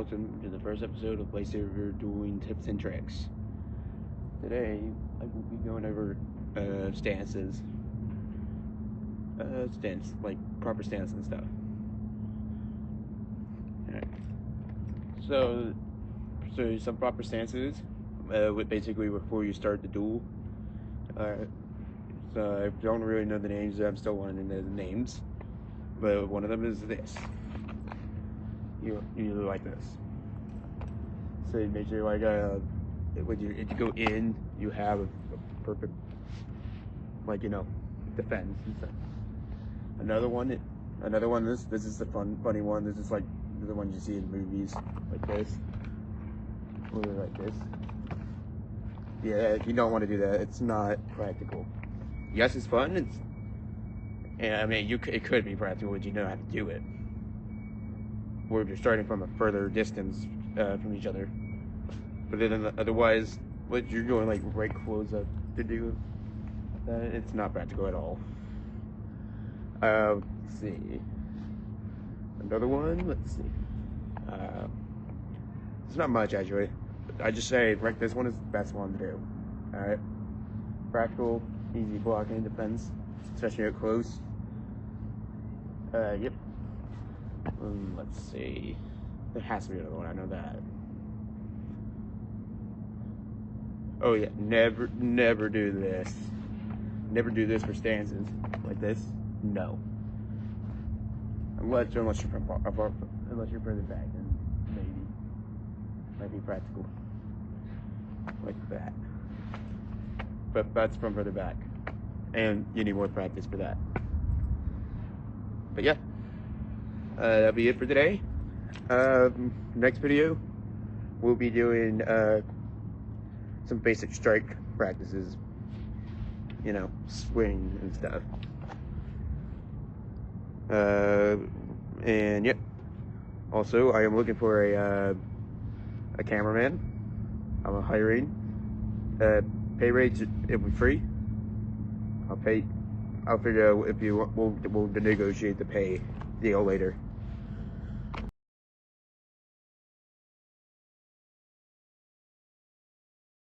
welcome to the first episode of Lightsaber doing tips and tricks. Today, I will be going over stances. Like proper stance and stuff. Alright. So some proper stances, basically before you start the duel. So I don't really know the names, I'm still learning the names. But one of them is this. You like this. So you make sure if you go in, you have a perfect, defense and stuff. Another one. This is the funny one. This is like the ones you see in movies, like this, or like this. Yeah, you don't want to do that. It's not practical. Yes, it's fun. It could be practical, but you know how to do it. Or if you're starting from a further distance from each other. But then otherwise, what you're doing like right close up to do, it's not practical at all. Let's see. Another one, let's see. It's not much actually. I just say this one is the best one to do. Alright? Practical, easy blocking defense, especially at close. Yep. Let's see. There has to be another one, I know that. Oh yeah, never do this. Never do this for stances. Like this? No. Unless you're further back, then maybe. Might be practical. Like that. But that's from further back. And you need more practice for that. But yeah. That'll be it for today. Next video, we'll be doing some basic strike practices. Swing and stuff. And yep. Also, I am looking for a cameraman. I'm hiring. Pay rates, it'll be free. I'll figure out if we'll negotiate the pay deal later.